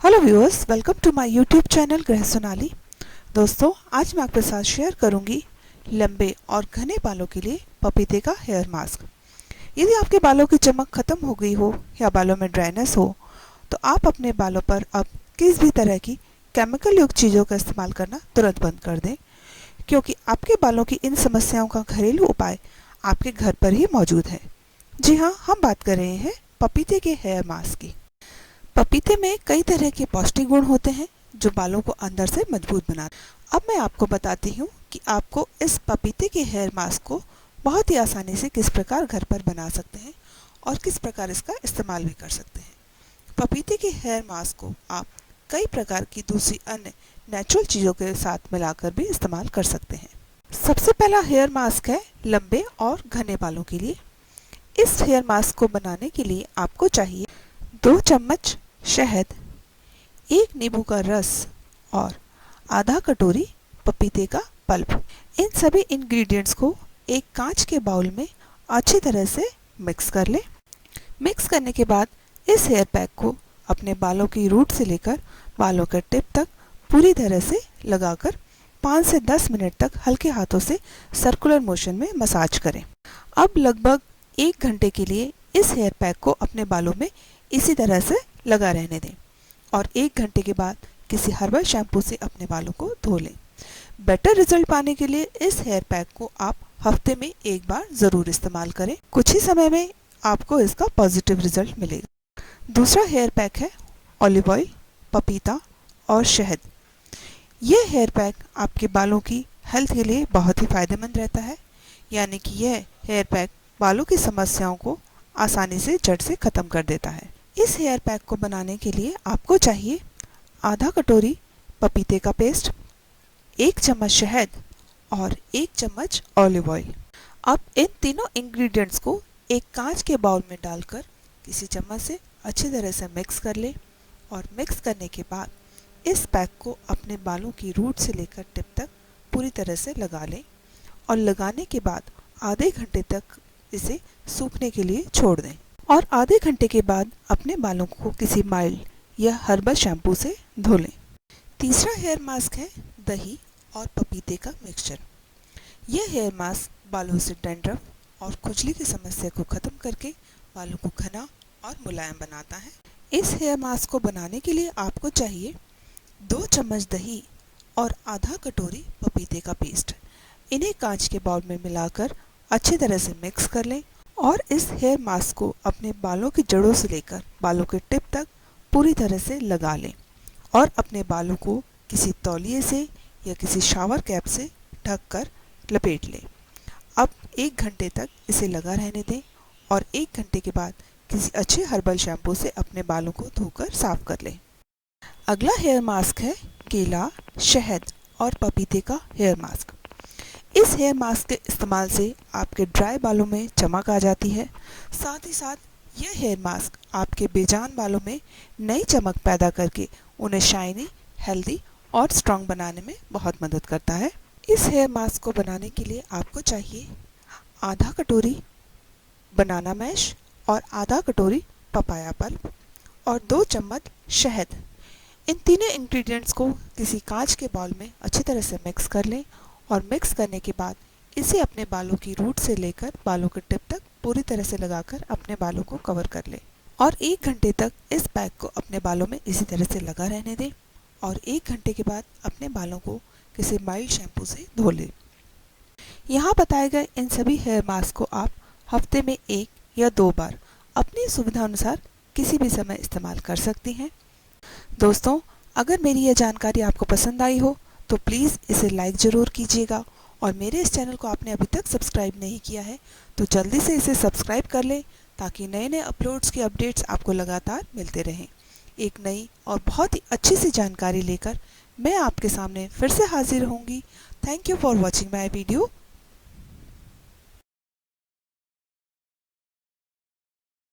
Hello viewers, welcome to my YouTube channel Grih Sonali. दोस्तों, आज मैं आपके साथ शेयर करूंगी लंबे और घने बालों के लिए पपीते का हेयर मास्क। यदि आपके बालों की चमक खत्म हो गई हो या बालों में ड्राइनेस हो, तो आप अपने बालों पर अब किसी भी तरह की केमिकल युक्त चीज़ों का इस्तेमाल करना तुरंत बंद कर दें, क्योंकि आपके बालों की इन समस्याओं का घरेलू उपाय आपके घर पर ही मौजूद है। जी हाँ, हम बात कर रहे हैं पपीते के हेयर मास्क की। पपीते में कई तरह के पौष्टिक गुण होते हैं जो बालों को अंदर से मजबूत बनाते हैं। अब मैं आपको बताती हूँ कि आपको इस पपीते के हेयर मास्क को बहुत ही आसानी से किस प्रकार घर पर बना सकते हैं और किस प्रकार इसका इस्तेमाल भी कर सकते हैं। पपीते के हेयर मास्क को आप कई प्रकार की दूसरी अन्य नेचुरल चीज़ों के साथ मिलाकर भी इस्तेमाल कर सकते हैं। सबसे पहला हेयर मास्क है लंबे और घने बालों के लिए। इस हेयर मास्क को बनाने के लिए आपको चाहिए 2 चम्मच शहद, 1 नींबू का रस और आधा कटोरी पपीते का पल्प। इन सभी इंग्रेडिएंट्स को एक कांच के बाउल में अच्छी तरह से मिक्स कर लें। मिक्स करने के बाद इस हेयर पैक को अपने बालों की रूट से लेकर बालों के टिप तक पूरी तरह से लगाकर 5 से 10 मिनट तक हल्के हाथों से सर्कुलर मोशन में मसाज करें। अब लगभग 1 घंटे के लिए इस हेयर पैक को अपने बालों में इसी तरह से लगा रहने दें और 1 घंटे के बाद किसी हर्बल शैम्पू से अपने बालों को धो लें। बेटर रिजल्ट पाने के लिए इस हेयर पैक को आप हफ्ते में 1 बार ज़रूर इस्तेमाल करें। कुछ ही समय में आपको इसका पॉजिटिव रिजल्ट मिलेगा। दूसरा हेयर पैक है ऑलिव ऑयल, पपीता और शहद। यह हेयर पैक आपके बालों की हेल्थ के लिए बहुत ही फायदेमंद रहता है, यानी कि यह हेयर पैक बालों की समस्याओं को आसानी से जड़ से ख़त्म कर देता है। इस हेयर पैक को बनाने के लिए आपको चाहिए आधा कटोरी पपीते का पेस्ट, 1 चम्मच शहद और 1 चम्मच ऑलिव ऑयल। अब इन तीनों इंग्रेडिएंट्स को एक कांच के बाउल में डालकर किसी चम्मच से अच्छी तरह से मिक्स कर लें और मिक्स करने के बाद इस पैक को अपने बालों की रूट से लेकर टिप तक पूरी तरह से लगा लें और लगाने के बाद आधे घंटे तक इसे सूखने के लिए छोड़ दें और आधे घंटे के बाद अपने बालों को किसी माइल्ड या हर्बल शैम्पू से धो लें। तीसरा हेयर मास्क है दही और पपीते का मिक्सचर। यह हेयर मास्क बालों से डैंड्रफ और खुजली की समस्या को खत्म करके बालों को घना और मुलायम बनाता है। इस हेयर मास्क को बनाने के लिए आपको चाहिए 2 चम्मच दही और आधा कटोरी पपीते का पेस्ट। इन्हें कांच के बाउल में मिलाकर अच्छी तरह से मिक्स कर लें और इस हेयर मास्क को अपने बालों की जड़ों से लेकर बालों के टिप तक पूरी तरह से लगा लें और अपने बालों को किसी तौलिए से या किसी शावर कैप से ढककर लपेट लें। अब 1 घंटे तक इसे लगा रहने दें और 1 घंटे के बाद किसी अच्छे हर्बल शैम्पू से अपने बालों को धोकर साफ कर लें। अगला हेयर मास्क है केला, शहद और पपीते का हेयर मास्क। इस हेयर मास्क के इस्तेमाल से आपके ड्राई बालों में चमक आ जाती है। साथ ही साथ यह हेयर मास्क आपके बेजान बालों में नई चमक पैदा करके उन्हें शाइनी, हेल्दी और स्ट्रॉन्ग बनाने में बहुत मदद करता है। इस हेयर मास्क को बनाने के लिए आपको चाहिए आधा कटोरी बनाना मैश और आधा कटोरी पपाया पल्प और 2 चम्मच शहद। इन तीनों इंग्रेडिएंट्स को किसी कांच के बाउल में अच्छी तरह से मिक्स कर लें और मिक्स करने के बाद इसे अपने बालों की रूट से लेकर बालों के टिप तक पूरी तरह से लगाकर अपने बालों को कवर कर लें और 1 घंटे तक इस पैक को अपने बालों में इसी तरह से लगा रहने दें और 1 घंटे के बाद अपने बालों को किसी माइल्ड शैम्पू से धो लें। यहाँ बताए गए इन सभी हेयर मास्क को आप हफ्ते में 1 या 2 बार अपनी सुविधा अनुसार किसी भी समय इस्तेमाल कर सकती हैं। दोस्तों, अगर मेरी यह जानकारी आपको पसंद आई हो तो प्लीज़ इसे लाइक ज़रूर कीजिएगा और मेरे इस चैनल को आपने अभी तक सब्सक्राइब नहीं किया है तो जल्दी से इसे सब्सक्राइब कर लें ताकि नए नए अपलोड्स के अपडेट्स आपको लगातार मिलते रहें। एक नई और बहुत ही अच्छी सी जानकारी लेकर मैं आपके सामने फिर से हाजिर होंगी। Thank you for watching my video.